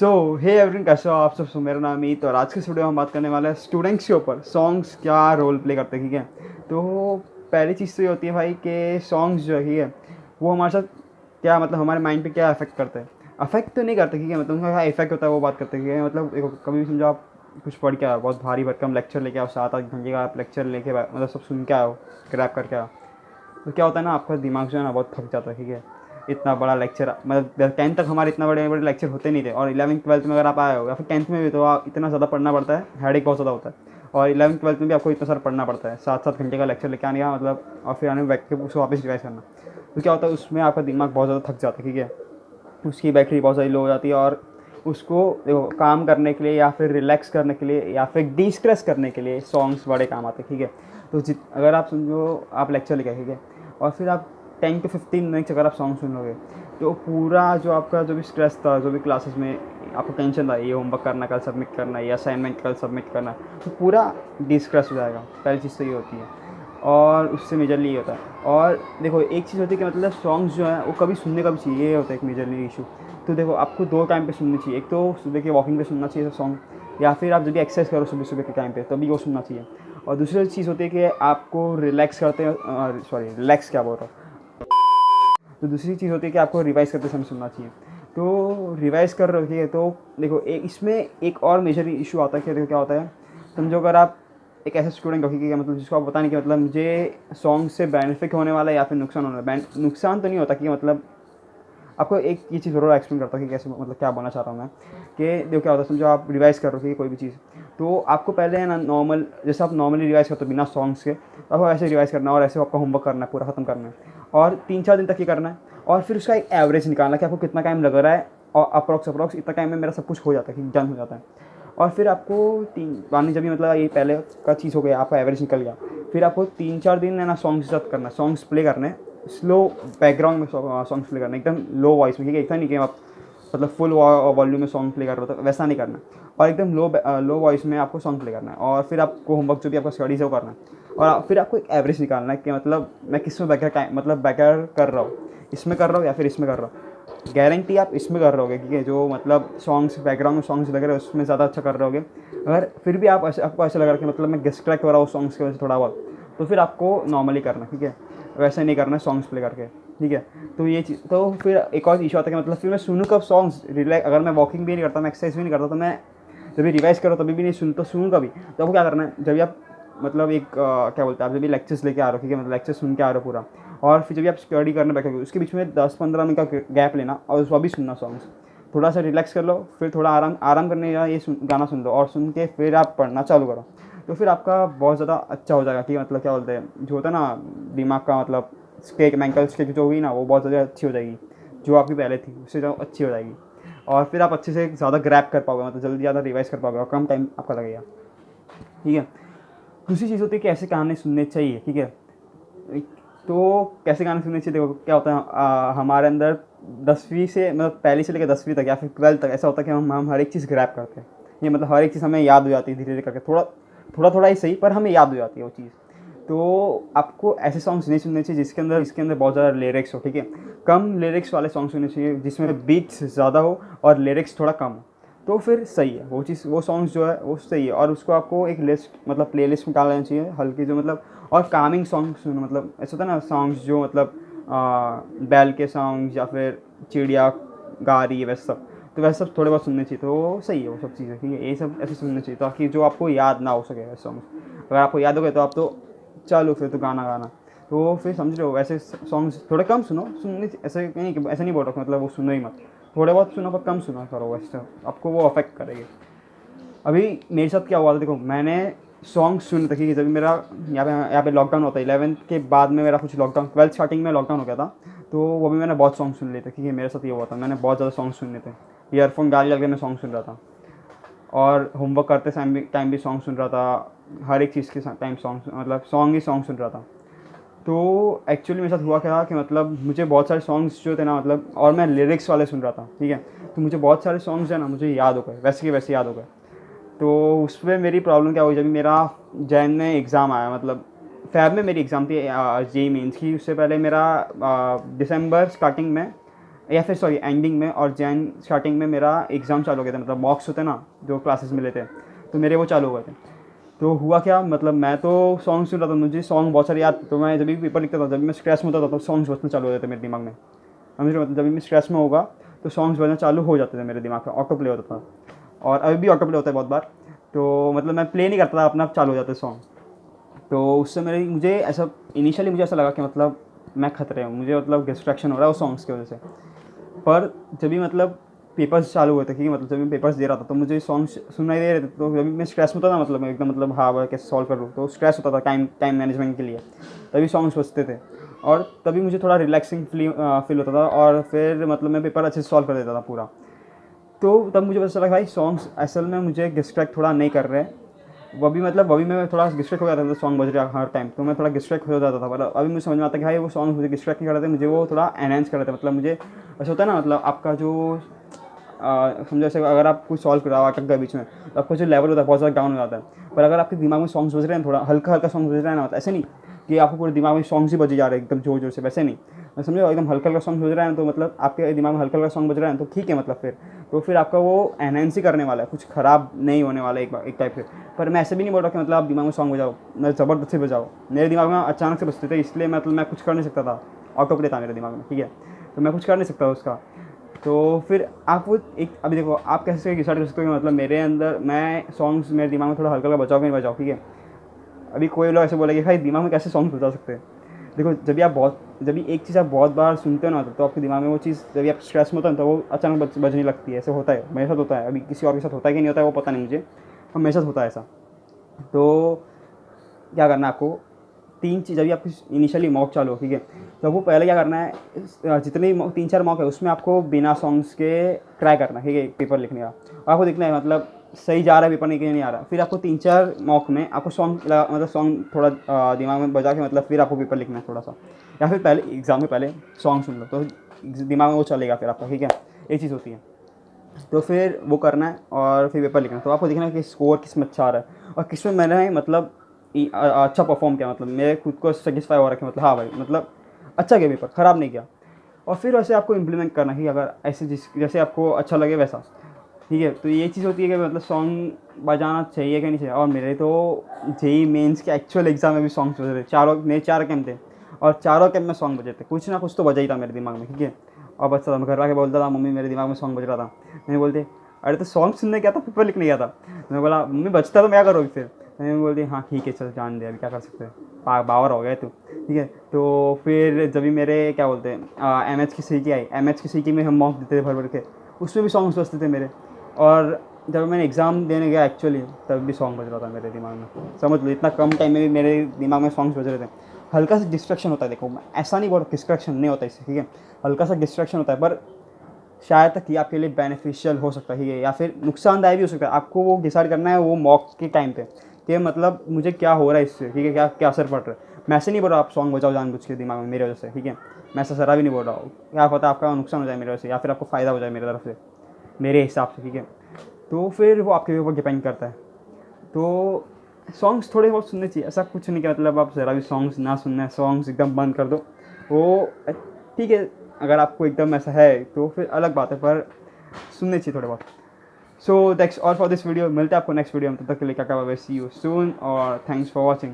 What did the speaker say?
Hey everyone, कैसे हो आप सब। मेरा नाम अमित और आज के वीडियो में हम बात करने वाले हैं स्टूडेंट्स के ऊपर, सॉन्ग्स क्या रोल प्ले करते हैं। ठीक है, तो पहली चीज़ तो ये होती है भाई कि सॉन्ग्स जो है, ठीक है, वो हमारे साथ क्या मतलब हमारे माइंड पे क्या अफेक्ट करते हैं। अफेक्ट तो नहीं करते, ठीक है, मतलब उनका क्या इफेक्ट होता है वो बात करते हैं। ठीक है, मतलब देखो, कभी भी समझो आप कुछ पढ़ के आओ, बहुत भारी भरकम लेक्चर लेके आओ, 7-8 घंटे का आप लेक्चर लेके मतलब सब सुन के आओ, क्रैप करके आओ, तो क्या होता है ना, आपका दिमाग जो है ना बहुत थक जाता है। ठीक है, इतना बड़ा लेक्चर, मतलब 10th तक हमारे इतना बड़े बड़े लेक्चर होते नहीं थे, और 11th-12th में अगर आप आए हो या फिर 10th में भी, तो आप इतना ज़्यादा पढ़ना पड़ता है, हेडेक बहुत ज़्यादा होता है। और 11th-12th में भी आपको इतना सारा पढ़ना पड़ता है, 7-7 घंटे का लेक्चर लेके आने का मतलब, और फिर आने बैठ के उसको वापस रिवाइज करना। तो क्या होता है, उसमें आपका दिमाग बहुत ज़्यादा थक जाता है। ठीक है, उसकी बैटरी बहुत ज़्यादा लो हो जाती है, और उसको देखो काम करने के लिए या फिर रिलैक्स करने के लिए या फिर डिस्ट्रेस करने के लिए सॉन्ग्स बड़े काम आते हैं। ठीक है, तो अगर आप समझो आप लेक्चर लेके, ठीक है, और फिर आप 10 to 15 मिनट्स अगर आप सॉन्ग सुन लोगे, तो पूरा जो आपका जो भी स्ट्रेस था, जो भी क्लासेस में आपको टेंशन था, ये होमवर्क करना, कल सबमिट करना, या असाइनमेंट कल सबमिट करना, तो पूरा डिस्ट्रेस हो जाएगा। पहली चीज़ तो ये होती है, और उससे मेजरली ये होता है। और देखो, एक चीज़ होती है कि मतलब सॉन्ग्स जो है वो कभी सुनने का भी चाहिए, ये होता है एक मेजरली इशू। तो देखो, आपको 2 टाइम पे सुननी चाहिए। एक तो सुबह के वॉकिंग पे सुनना चाहिए सॉन्ग, या फिर आप जब भी एक्सरसाइज करो सुबह सुबह के टाइम पे, तभी वो सुनना चाहिए। और दूसरी चीज़ होती है कि आपको रिलैक्स करते हैं, रिलैक्स क्या बोल रहा हूँ, तो दूसरी चीज़ होती है कि आपको रिवाइज़ करते समय सुनना चाहिए। तो रिवाइज़ कर रहे हो, ठीक है, तो देखो इसमें एक और मेजर इशू आता है कि देखो क्या होता है, समझो अगर आप एक ऐसा स्टूडेंट हो, ठीक है, मतलब जिसको आप पता नहीं कि मतलब मुझे सॉन्ग से बेनिफिट होने वाला है या फिर नुकसान होने वाला है। नुकसान तो नहीं होता, कि मतलब आपको एक ये चीज़ ज़रूर एक्सप्लेन करता हूँ कि कैसे, मतलब क्या बोलना चाह रहा हूँ मैं, कि देखो क्या होता है, समझो आप रिवाइज़ कर रहे हो कोई भी चीज़, तो आपको पहले है ना नॉर्मल, जैसे आप नॉर्मली रिवाइज़ करते हो बिना सॉन्ग्स के, तो आपको ऐसे रिवाइज़ करना है, और ऐसे आपका होमवर्क करना है, पूरा ख़त्म करना है, और 3-4 दिन तक ये करना है, और फिर उसका एक एवरेज निकालना है कि आपको कितना टाइम लग रहा है, और अप्रॉक्स इतना टाइम में मेरा सब कुछ हो जाता है, कि डन हो जाता है। और फिर आपको 3 बार जब भी, मतलब ये पहले का चीज़ हो गया, आपका एवरेज निकल गया, फिर आपको 3-4 दिन है ना सॉन्ग्स के साथ करना है, सॉन्ग्स प्ले करने, स्लो बैकग्राउंड में सॉन्ग्स प्ले करना, एकदम लो वॉइस में। ठीक है, इतना नहीं कि आप मतलब फुल वॉल्यूम में सॉन्ग प्ले कर रहे हो, तो वैसा नहीं करना, और एकदम लो वॉइस में आपको सॉन्ग प्ले करना है। और फिर आपको होमवर्क जो भी आपका स्टडीज़ है वो करना है, और फिर आपको एक एवरेज निकालना है कि मतलब मैं किस में बेटर कर रहा हूँ, इसमें कर रहा हूँ या फिर इसमें कर रहा हूँ। गारंटी आप इसमें कर रहे होगे, ठीक है, जो मतलब सॉन्ग्स बैकग्राउंड में सॉन्ग्स लग रहे हैं उसमें ज़्यादा अच्छा कर रहे होगे। अगर फिर भी आपको ऐसा लग रहा है कि मतलब मैं डिस्ट्रैक्ट हो रहा हूँ सॉन्ग्स की वजह से थोड़ा बहुत, तो फिर आपको नॉर्मली करना, ठीक है, वैसे नहीं करना है सॉन्ग्स प्ले करके। ठीक है, तो ये चीज़, तो फिर एक और इशू आता है कि मतलब फिर मैं सुनूँ कब सॉन्ग्स, रिलैक्स, अगर मैं वॉकिंग भी नहीं करता, मैं एक्सरसाइज भी नहीं करता, तो मैं जब भी रिवाइज़ करो तभी भी नहीं सुन, तो सुनूँ कभी। तो आपको क्या करना है, जब भी आप मतलब एक क्या बोलते हैं, आप जब भी लेक्चर्स लेके आ रहे हो, ठीक है, मतलब लेक्चर सुन के आ रहे हो पूरा, और फिर जब भी आप स्टडी करने बैठोगे उसके बीच में 10-15 मिनट का गैप लेना, और उसको भी सुनना सॉन्ग्स, थोड़ा सा रिलैक्स कर लो, फिर थोड़ा आराम करने या ये गाना सुन लो, और सुन के फिर आप पढ़ना चालू करो। तो फिर आपका बहुत ज़्यादा अच्छा हो जाएगा, कि मतलब क्या बोलते हैं, जो होता है ना दिमाग का मतलब स्टेट, मेंटल स्टेट जो हुई ना, वो बहुत ज़्यादा अच्छी हो जाएगी, जो आपकी पहले थी उससे जो अच्छी हो जाएगी। और फिर आप अच्छे से ज़्यादा ग्रैप कर पाओगे, मतलब जल्दी ज़्यादा रिवाइज कर पाओगे, और कम टाइम आपका लगेगा। ठीक है, दूसरी चीज़ होती है कि ऐसे गाने सुनने चाहिए। ठीक है, तो कैसे गाने सुनने चाहिए, देखो क्या होता है, हमारे अंदर 10वीं से मतलब पहली से लेकर 10वीं तक या फिर 12th तक ऐसा होता है कि हम हर एक चीज़ ग्रैप करते हैं। ये मतलब हर एक चीज़ हमें याद हो जाती है धीरे धीरे करके, थोड़ा ही सही, पर हमें याद हो जाती है वो चीज़। तो आपको ऐसे सॉन्ग्स नहीं सुनने चाहिए जिसके अंदर बहुत ज़्यादा लिरिक्स हो। ठीक है, कम लिरिक्स वाले सॉन्ग सुनने चाहिए, जिसमें बीट्स ज़्यादा हो और लिरिक्स थोड़ा कम हो, तो फिर सही है वो चीज़, वो सॉन्ग्स जो है वो सही है। और उसको आपको एक लिस्ट, मतलब प्लेलिस्ट में डाल लेना चाहिए हल्की, जो मतलब, और कामिंग सॉन्ग सुनो, मतलब ऐसा होता है ना सॉन्ग्स जो मतलब बैल के सॉन्ग्स या फिर चिड़िया गा रही है वैसे सब, तो वैसे सब थोड़े बहुत सुनने चाहिए, तो वो सही है वो सब चीज़ें। ठीक है, ये सब ऐसे सुनने चाहिए ताकि जो आपको याद ना हो सके वैसे सॉन्ग्स। अगर आपको याद हो गए तो आप तो चलो फिर तो गाना, तो फिर समझ रहे हो, वैसे सॉन्ग्स थोड़े कम सुनने, ऐसे नहीं बोल रहा मतलब वो सुनो ही मत, थोड़े बहुत सुनो पर कम सुना करो, वैसे आपको वो अफेक्ट करेगी। अभी मेरे साथ क्या हुआ था, देखो मैंने सॉन्ग सुन रखे कि जब मेरा यहाँ पे लॉकडाउन होता है, 11th के बाद में मेरा कुछ लॉकडाउन, 12th स्टार्टिंग में लॉकडाउन हो गया था, तो वो भी मैंने बहुत सॉन्ग सुन लिए थे। क्योंकि मेरे साथ ये हुआ था, मैंने बहुत ज़्यादा सॉन्ग सुनने थे, ईयरफोन डाल के मैं सॉन्ग सुन रहा था, और होमवर्क करते टाइम भी सॉन्ग सुन रहा था, हर एक चीज़ के टाइम सॉन्ग, मतलब सॉन्ग ही सॉन्ग सुन रहा था। तो एक्चुअली मेरे साथ हुआ क्या कि मतलब मुझे बहुत सारे सॉन्ग्स जो थे ना, मतलब, और मैं लिरिक्स वाले सुन रहा था, ठीक है, तो मुझे बहुत सारे सॉन्ग्स हैं ना मुझे याद हो गए, वैसे के वैसे याद हो गए। तो उसमें मेरी प्रॉब्लम क्या हुई, जब मेरा जैन में एग्ज़ाम आया, मतलब फैब में मेरी एग्ज़ाम थी जेई मेंस की, उससे पहले मेरा दिसंबर स्टार्टिंग में या फिर सॉरी एंडिंग में और जैन स्टार्टिंग में मेरा एग्ज़ाम चालू हो गया था, मतलब मॉक्स होते ना जो क्लासेस मिले थे तो मेरे वो चालू हुए थे। तो हुआ क्या, मतलब मैं तो सॉन्ग सुन रहा था, मुझे सॉन्ग बहुत सारे याद, तो मैं जब भी पेपर लिखता था, जब भी मैं स्ट्रेस में होता था तो सॉन्ग्स बजने चालू हो जाते मेरे दिमाग में। समझ रहे हो, मतलब जब भी मैं स्ट्रेस में होगा तो सॉन्ग्स बजना चालू हो जाते थे मेरे दिमाग में, ऑटो प्ले होता था, और अभी भी ऑटो प्ले होता है बहुत बार। तो मतलब मैं प्ले नहीं करता था, अपना चालू हो जाते सॉन्ग। तो उससे मेरे मुझे ऐसा इनिशियली मुझे ऐसा लगा कि मतलब मैं खतरे हूँ, मुझे मतलब डिस्ट्रैक्शन हो रहा है वो सॉन्ग्स की वजह से। पर जब भी मतलब पेपर्स चालू हुए थे, क्योंकि मतलब जब मैं पेपर्स दे रहा था तो मुझे सॉन्ग्स सुनाई दे रहे थे, तो जब भी मैं स्ट्रेस में होता था, मतलब मैं एकदम मतलब हाँ भाई कैसे सॉल्व कर लूँ, तो स्ट्रेस होता था टाइम मैनेजमेंट के लिए, तभी सॉन्ग्स बजते थे और तभी मुझे थोड़ा रिलैक्सिंग फील होता था, और फिर मतलब मैं पेपर अच्छे से सॉल्व कर देता था पूरा। तो तब मुझे पता चला भाई सॉन्ग्स असल में मुझे डिस्ट्रैक्ट थोड़ा नहीं कर रहे हैं। वही मैं थोड़ा डिस्ट्रैक्ट हो गया था, सॉन्ग बज रहा हर टाइम, तो मैं थोड़ा डिस्ट्रैक्ट हो जाता था। पर अभी मुझे समझ में आता है कि भाई वो सॉन्ग मुझे डिस्ट्रैक्ट नहीं कर रहे थे, मुझे वो थोड़ा एनहेंस कर रहे थे। मतलब मुझे ऐसा होता है ना, मतलब आपका जो समझो जैसे अगर आप कुछ सॉल्व करा अटक गए बीच में, तो आपका जो लेवल होता है बहुत ज़्यादा डाउन हो जाता है। पर अगर आपके दिमाग में सॉन्ग्स बज रहे हैं, थोड़ा हल्का हल्का सॉन्ग बज रहा है ना, मतलब ऐसे नहीं कि आपको पूरे दिमाग में सॉन्ग्स ही बजे जा रहे हैं एकदम जोर जोर से, वैसे नहीं। मैं समझो एकदम हल्का हल्का सॉन्ग बज रहा है तो मतलब आपके दिमाग में हल्का हल्का सॉन्ग बज रहा है तो ठीक है, मतलब फिर आपका वो एनहेंस ही करने वाला है, कुछ ख़राब नहीं होने वाला है एक टाइप से। पर मैं ऐसे भी नहीं बोल रहा कि मतलब आप दिमाग में सॉन्ग बजाओ, मैं ज़बरदस्ती बजाओ, मेरे दिमाग में अचानक से बजते थे, इसलिए मतलब मैं कुछ कर नहीं सकता था, ऑटो प्ले था मेरे दिमाग में, ठीक है, तो मैं कुछ कर नहीं सकता उसका। तो फिर आप वो एक अभी देखो आप कैसे डिसाइड कर सकते हो कि मतलब मेरे अंदर मैं सॉन्ग्स मेरे दिमाग में थोड़ा हल्का हल्का बजाओ कि नहीं बजाओ, ठीक है। अभी कोई लोग ऐसे बोलेंगे भाई दिमाग में कैसे सॉन्ग्स बजा सकते हैं। देखो जब भी एक चीज़ आप बहुत बार सुनते हो ना, तो आपके दिमाग में वो चीज़ जब भी आप स्ट्रेस में होता है तो वो अचानक बजने लगती है, ऐसे होता है, मेरे साथ होता है, अभी किसी और के साथ होता है कि नहीं होता है वो पता नहीं मुझे, पर मेरे साथ होता है ऐसा। तो क्या करना है आपको, 3 चीज़ अभी आपकी इनिशियली मॉक चालू हो, ठीक है, तो आपको पहले क्या करना है, जितने 3-4 मॉक है उसमें आपको बिना सॉन्ग्स के ट्राई करना है, ठीक है, पेपर लिखने का। आपको देखना है मतलब सही जा रहा है पेपर नहीं आ रहा, फिर आपको 3-4 मॉक में आपको मतलब सॉन्ग थोड़ा दिमाग में बजा के मतलब फिर आपको पेपर लिखना है थोड़ा सा, या फिर पहले एग्ज़ाम में पहले सॉन्ग सुन लो तो दिमाग में वो चलेगा फिर आपका, ठीक है, एक चीज़ होती है। तो फिर वो करना है और फिर पेपर लिखना है। तो आपको देखना है कि स्कोर किस में अच्छा आ रहा है और किस में मैंने मतलब अच्छा परफॉर्म किया, मतलब मेरे खुद को सेटिस्फाई हो रहा है, मतलब हाँ भाई मतलब अच्छा किया, पेपर ख़राब नहीं किया। और फिर वैसे आपको इम्प्लीमेंट करना है, अगर ऐसे जैसे आपको अच्छा लगे वैसा, ठीक है। तो ये चीज़ होती है कि मतलब सॉन्ग बजाना चाहिए कि नहीं चाहिए। और मेरे तो जेई मेंस के एक्चुअल एग्ज़ाम में भी सॉन्ग्स बजे थे, मेरे 4 कैंप थे और चारों कैंप में सॉन्ग बजे थे, कुछ ना कुछ तो बजा ही था मेरे दिमाग में, ठीक है। और बच्चा था, मैं घर आके बोलता था मम्मी मेरे दिमाग में सॉन्ग बज रहा था, मैंने बोलते अरे तो सॉन्ग सुनने गया था पेपर लिखने गया था। मैं बोला मम्मी बचता तो मैं क्या करोगी फिर, मैंने बोलती हाँ ठीक है चल जान दे अभी क्या कर सकते हैं, बावर हो गए तू, ठीक है। तो फिर जब भी मेरे क्या बोलते हैं एमएच की सीटी आई, एमएच की सीटी में हम मॉक देते थे भर भर के, उसमें भी सॉन्ग्स बजते थे मेरे। और जब मैंने एग्ज़ाम देने गया एक्चुअली तब भी सॉन्ग बज रहा था मेरे दिमाग में, समझ लो इतना कम टाइम में भी मेरे दिमाग में सॉन्ग्स बज रहे थे। हल्का सा डिस्ट्रैक्शन होता है, देखो मैं ऐसा नहीं बोल रहा डिस्ट्रैक्शन नहीं होता इससे, ठीक है, हल्का सा डिस्ट्रैक्शन होता है, पर शायद तक ये आपके लिए बेनिफिशियल हो सकता है, ठीक है, या फिर नुकसानदायक भी हो सकता है। आपको वो डिसाइड करना है वो मॉक के टाइम पे कि मतलब मुझे क्या हो रहा है इससे, ठीक है, क्या क्या असर पड़ रहा है। मैं ऐसे नहीं बोल रहा आप सॉन्ग बजाओ जानबूझ के दिमाग में मेरे वजह से, ठीक है, मैं ऐसा ज़रा भी नहीं बोल रहा हूँ, क्या पता आपका नुकसान हो जाए मेरे वजह से या फिर आपको फ़ायदा हो जाए मेरी तरफ से, मेरे हिसाब से, ठीक है। तो फिर वो आपके ऊपर डिपेंड करता है। तो सॉन्ग्स थोड़े बहुत सुनने चाहिए, ऐसा कुछ नहीं कि मतलब आप ज़रा भी सॉन्ग्स ना सुनना है, सॉन्ग्स एकदम बंद कर दो, वो ठीक है, अगर आपको एकदम ऐसा है तो फिर अलग बात है, पर सुनने चाहिए थोड़े बहुत। So that's all for this video, मिलते हैं आपको नेक्स्ट वीडियो में, तब तक के लिए क्या सी यू सून और थैंक्स फॉर वॉचिंग।